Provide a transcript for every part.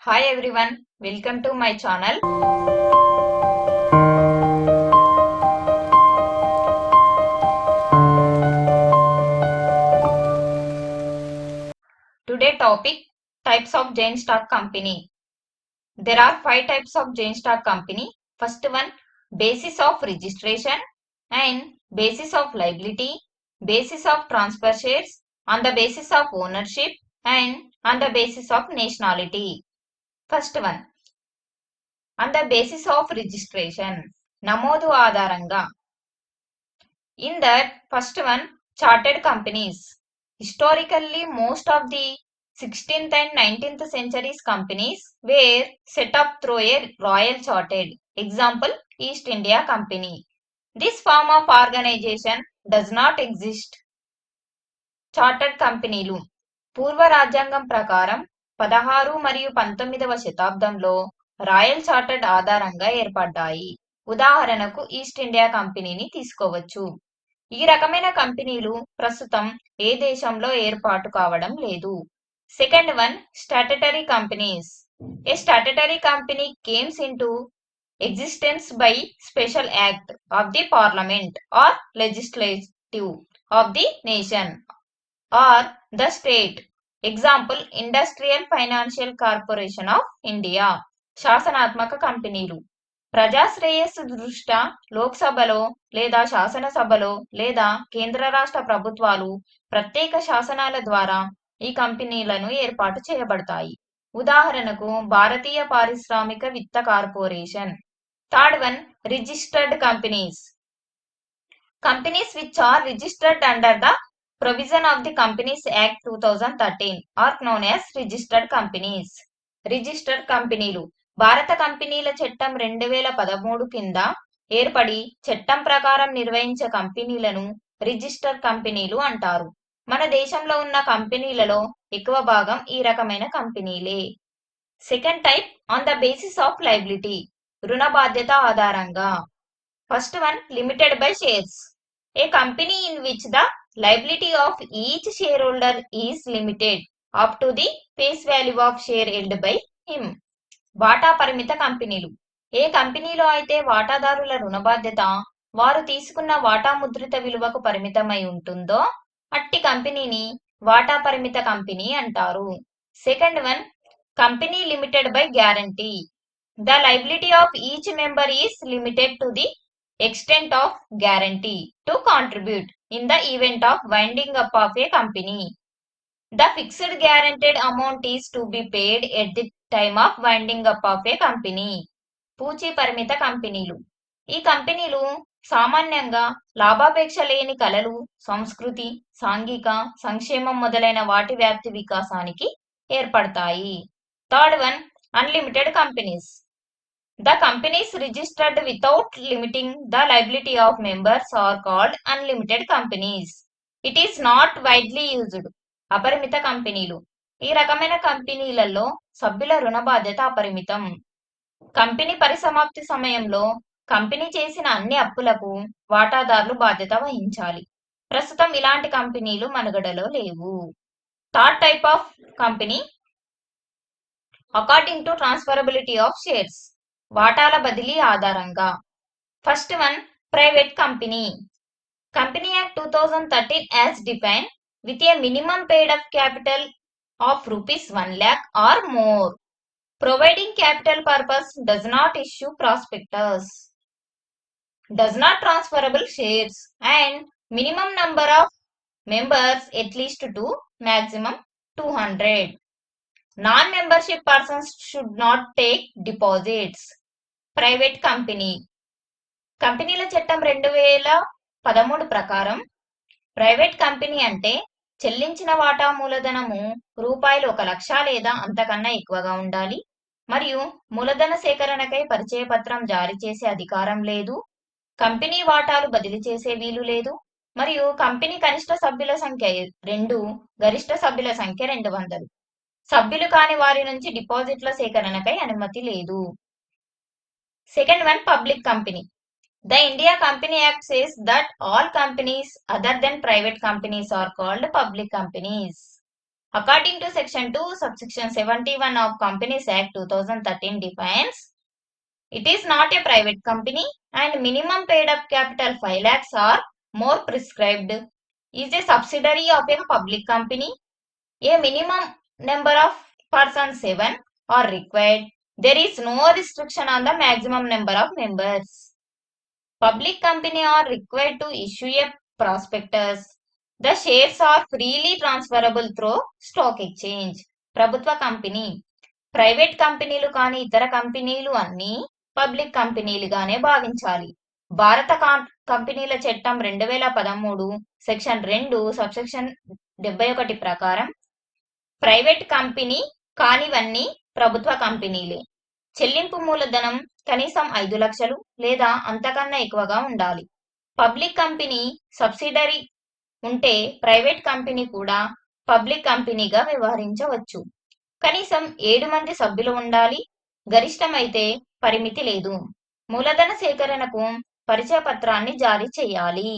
Hi everyone, welcome to my channel. Today topic, types of Jointstock company. There are 5 types of Jointstock company. First one, basis of registration and basis of liability, basis of transfer shares, on the basis of ownership and on the basis of nationality. First one, on the basis of registration, నమోదు ఆధారంగా. In that first one, chartered companies. Historically, most of the 16th and 19th centuries companies were set up through a royal chartered. Example, East India Company. This form of organization does not exist. Chartered కంపెనీలు పూర్వ రాజ్యాంగం ప్రకారం 16 మరియు 19వ శతాబ్దంలో royal chartered ఆధారంగా ఏర్పడ్డాయి. ఉదాహరణకు east India కంపెనీని తీసుకోవచ్చు. ఈ రకమైన కంపెనీలు ప్రస్తుతం ఏ దేశంలో ఏర్పాటు కావడం లేదు. Second one, statutory companies. A statutory company comes into existence by special act of the parliament or legislative of the nation or the state. Example, Industrial Financial Corporation of India. శాసనాత్మక కంపెనీలు ప్రజా శ్రేయస్సు దృష్ట్యా లోక్సభలో లేదా శాసనసభలో లేదా కేంద్ర రాష్ట్ర ప్రభుత్వాలు ప్రత్యేక శాసనాల ద్వారా ఈ కంపెనీలను ఏర్పాటు చేయబడతాయి. ఉదాహరణకు భారతీయ పారిశ్రామిక విత్త corporation. Third one, registered companies. Companies which are registered under the provision of the Companies Act 2013 are known as registered companies. Registered కంపెనీలు భారత కంపెనీల చట్టం 2013 కింద ఏర్పడి చట్టం ప్రకారం నిర్వహించే కంపెనీలను రిజిస్టర్ కంపెనీలు అంటారు. మన దేశంలో ఉన్న కంపెనీలలో ఎక్కువ భాగం ఈ రకమైన కంపెనీలే. Second type, on the basis of liability. రుణ బాధ్యత ఆధారంగా. First one, limited by shares. A company in which the liability of each shareholder is limited up to the face value of share held by him. వాటా పరిమిత కంపెనీలు. ఏ కంపెనీలో అయితే వాటాదారుల రుణ బాధ్యత వారు తీసుకున్న వాటా ముద్రిత విలువకు పరిమితమై ఉంటుందో అట్టి కంపెనీని వాటా పరిమిత కంపెనీ అంటారు. Second one, company limited by guarantee. The liability of each member is limited to the extent of guarantee to contribute in the event of winding up of a company. The fixed guaranteed amount is to be paid at the time of winding up of a company. పూచీ పరిమిత కంపెనీలు. ఈ కంపెనీలు సామాన్యంగా లాభాపేక్ష లేని కళలు, సంస్కృతి, సాంఘిక సంక్షేమం మొదలైన వాటి వ్యాప్తి వికాసానికి ఏర్పడతాయి. Third one, unlimited companies. The companies registered without limiting the liability of members are called unlimited companies. It is not widely used. అపరిమిత కంపెనీలు. ఈ రకమైన కంపెనీలలో సభ్యుల రుణ బాధ్యత అపరిమితం. కంపెనీ పరిసమాప్తి సమయంలో కంపెనీ చేసిన అన్ని అప్పులకు వాటాదారులు బాధ్యత వహించాలి. ప్రస్తుతం ఇలాంటి కంపెనీలు మనుగడలో లేవు. Third type of company, according to transferability of shares. వాటాల బదిలీ ఆధారంగా. First one, private company. Company act 2013 as defined with a minimum paid up capital of rupees 1 lakh or more. Providing capital purpose does not issue prospectus. Does not transferable shares and minimum number of members at least 2, maximum 200. Non-membership persons should not take deposits. Private company. కంపెనీల చట్టం 2013 ప్రకారం private company అంటే చెల్లించిన వాటా మూలధనము రూపాయలు 1 లక్ష లేదా అంతకన్నా ఎక్కువగా ఉండాలి మరియు మూలధన సేకరణకై పరిచయ పత్రం జారీ చేసే అధికారం లేదు, కంపెనీ వాటాలు బదిలీ చేసే వీలు లేదు మరియు కంపెనీ కనిష్ట సభ్యుల సంఖ్య 2, గరిష్ట సభ్యుల సంఖ్య 200. సభ్యులు కాని వారి నుంచి డిపాజిట్ల సేకరణకై అనుమతి లేదు. Second one, public company. The India Company Act says that all companies other than private companies are called public companies. According to Section 2, Subsection 71 of Companies Act 2013 defines, it is not a private company and minimum paid up capital 5 lakhs or more prescribed, is a subsidiary of a public company. A minimum number of persons 7 are required. There is no restriction on the maximum number of members. Public company are required to issue a prospectus. The shares are freely transferable through stock exchange. ప్రభుత్వ company, private కంపెనీలు కాని ఇతర కంపెనీలు అన్నీ public కంపెనీలుగానే భావించాలి. భారత కంపెనీల చట్టం 2013 సెక్షన్ 2 సబ్సెక్షన్ 71 ప్రకారం ప్రైవేట్ కంపెనీ కానివన్నీ ప్రభుత్వ కంపెనీలే. చెల్లింపు మూలధనం కనీసం 5 లక్షలు లేదా అంతకన్నా ఎక్కువగా ఉండాలి. పబ్లిక్ కంపెనీ సబ్సిడరీ ఉంటే ప్రైవేట్ కంపెనీ కూడా పబ్లిక్ కంపెనీగా వ్యవహరించవచ్చు. కనీసం 7 మంది సభ్యులు ఉండాలి. గరిష్టమైతే పరిమితి లేదు. మూలధన సేకరణకు పరిచయ పత్రాన్ని జారీ చేయాలి.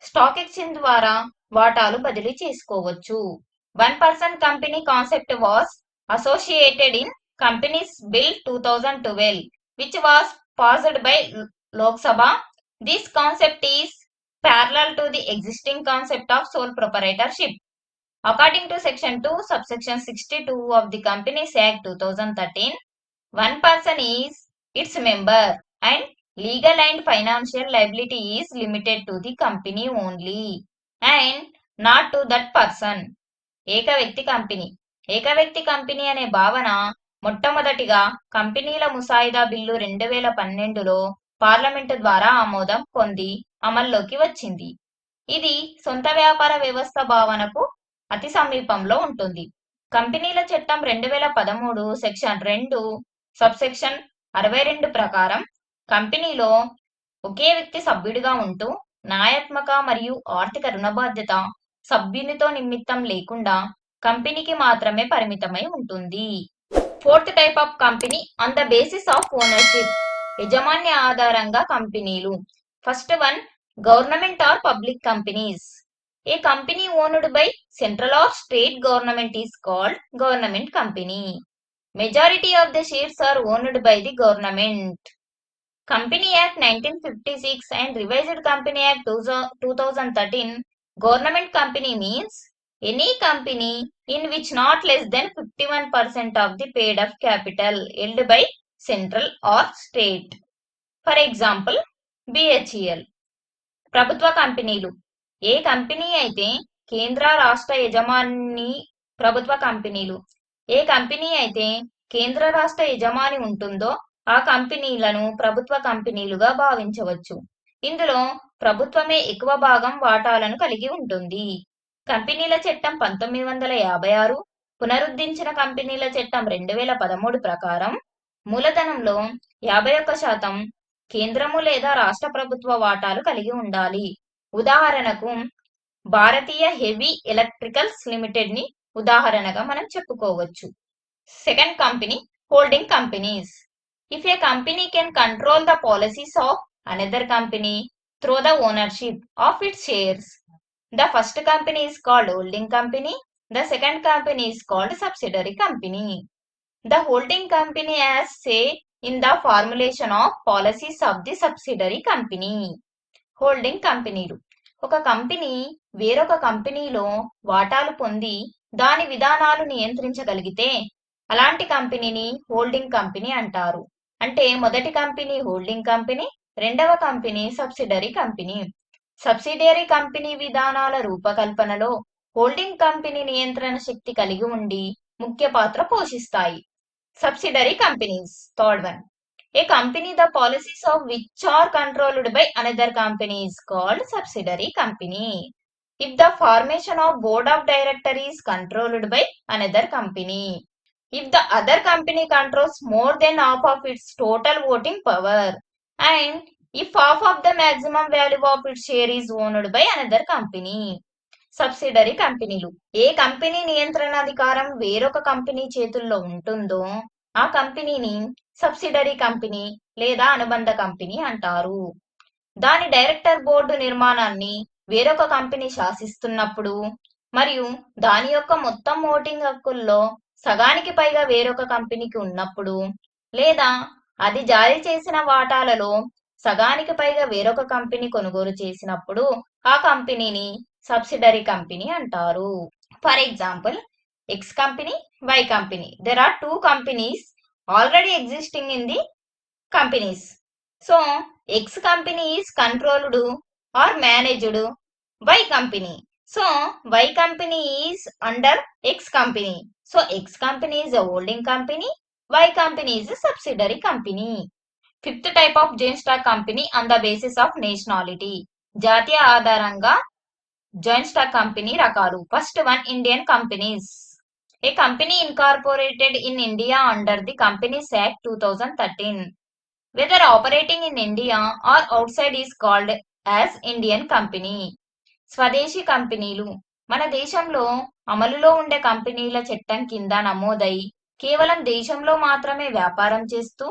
స్టాక్ ఎక్స్చేంజ్ ద్వారా వాటాలు బదిలీ చేసుకోవచ్చు. 1-person company concept was associated in Companies Bill 2012, which was passed by Lok Sabha. This concept is parallel to the existing concept of sole proprietorship. According to Section 2, Subsection 62 of the Companies Act 2013, one person is its member and legal and financial liability is limited to the company only and not to that person. ఏకవ్యక్తి company. ఏకవ్యక్తి company అనే భావన మొట్టమొదటిగా కంపెనీల ముసాయిదా bill 2012లో parliament ద్వారా ఆమోదం పొంది అమల్లోకి వచ్చింది. ఇది సొంత వ్యాపార వ్యవస్థ భావనకు అతి సమీపంలో ఉంటుంది. కంపెనీల చట్టం 2013 సెక్షన్ 2 సబ్సెక్షన్ 62 ప్రకారం కంపెనీలో ఒకే వ్యక్తి సభ్యుడిగా ఉంటూ న్యాయాత్మక మరియు ఆర్థిక రుణబాధ్యత సభ్యునితో నిమిత్తం లేకుండా కంపెనీకి మాత్రమే పరిమితమై ఉంటుంది. Fourth type of company on the basis of ownership. యజమాన్య ఆధారంగా కంపెనీలు. First one, government or public companies. A company owned by central or state government is called government company. Majority of the shares are owned by the government. Company Act 1956 and Revised Company Act 2013, government company means any company in which not less than 51% of the paid up capital held by central or state. For example, BHEL. ప్రభుత్వ కంపెనీలు. ఏ company అయితే కేంద్ర రాష్ట్ర యజమాని ప్రభుత్వ కంపెనీలు. ఏ company అయితే కేంద్ర రాష్ట్ర యజమాని ఉంటుందో ఆ కంపెనీలను ప్రభుత్వ కంపెనీలుగా భావించవచ్చు. ఇందులో ప్రభుత్వమే ఎక్కువ భాగం వాటాలను కలిగి ఉంటుంది. కంపెనీల చట్టం 1956, పునరుద్ధరించిన కంపెనీల చట్టం 2013 ప్రకారం మూలధనంలో 51% కేంద్రము లేదా రాష్ట్ర ప్రభుత్వ వాటాలు కలిగి ఉండాలి. ఉదాహరణకు భారతీయ హెవీ ఎలక్ట్రికల్స్ లిమిటెడ్ ని ఉదాహరణగా మనం చెప్పుకోవచ్చు. Second company, holding companies. If a company can control the policies of another company through the ownership of its shares, the first company is called holding company, the second company is called subsidiary company. The holding company has say in the formulation of policies of the subsidiary company. Holding కంపెనీలు. ఒక company వేరొక కంపెనీలో వాటాలు పొంది దాని విధానాలు నియంత్రించగలిగితే అలాంటి కంపెనీని హోల్డింగ్ కంపెనీ అంటారు. అంటే మొదటి కంపెనీ హోల్డింగ్ కంపెనీ, రెండవ company subsidiary company. Subsidiary company విధానాల రూపకల్పనలో హోల్డింగ్ కంపెనీ నియంత్రణ శక్తి కలిగి ఉండి ముఖ్య పాత్ర పోషిస్తాయి. Subsidiary companies. Third one, a company the policies of which are controlled by another company is called subsidiary company. If the formation of board of director is controlled by another company, if the other company controls more than half of its total voting power, and if half of the maximum value of its share is owned by another company. Subsidiary కంపెనీలు. ఏ company నియంత్రణాధికారం వేరొక company చేతుల్లో ఉంటుందో ఆ కంపెనీని subsidiary company లేదా అనుబంధ company అంటారు. దాని డైరెక్టర్ బోర్డు నిర్మాణాన్ని వేరొక కంపెనీ శాసిస్తున్నప్పుడు మరియు దాని యొక్క మొత్తం ఓటింగ్ హక్కుల్లో సగానికి పైగా వేరొక కంపెనీకి ఉన్నప్పుడు, లేదా అది జారీ చేసిన వాటాలలో సగానికి పైగా వేరొక కంపెనీ కొనుగోలు చేసినప్పుడు ఆ కంపెనీని సబ్సిడరీ కంపెనీ అంటారు. For example, X company, Y company. There are two companies already existing in the companies. So, X company is controlled or managed by company. So, Y company is under X company. So, X company is a holding company, Y company is a subsidiary company. Fifth type of joint stock company on the basis of nationality. జాతీయ ఆధారంగా joint stock company రకాలు. First one, Indian companies. A company incorporated in India under the Companies Act 2013. Whether operating in India or outside is called as Indian company. స్వదేశీ కంపెనీలు. మన దేశంలో అమలులో ఉండే కంపెనీల చట్టం కింద నమోదై కేవలం దేశంలో మాత్రమే వ్యాపారం చేస్తూ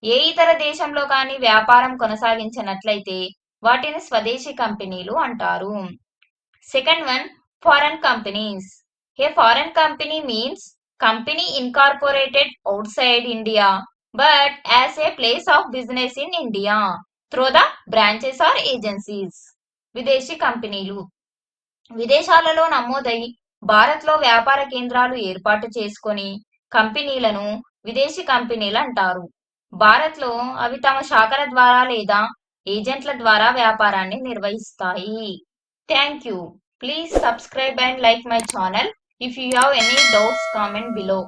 ఏ ఇతర దేశంలో కానీ వ్యాపారం కొనసాగించినట్లయితే వాటిని స్వదేశీ కంపెనీలు అంటారు. Second one, foreign companies. A foreign company means company incorporated outside India but as a place of business in India through the branches or agencies. విదేశీ కంపెనీలు. విదేశాలలో నమోదై భారత్లో వ్యాపార కేంద్రాలు ఏర్పాటు చేసుకొని కంపెనీలను విదేశీ కంపెనీలు అంటారు. భారత్లో అవి తమ శాఖల ద్వారా లేదా ఏజెంట్ల ద్వారా వ్యాపారాన్ని నిర్వహిస్తాయి. Thank you. Please subscribe and like my channel. If you have any doubts, comment below.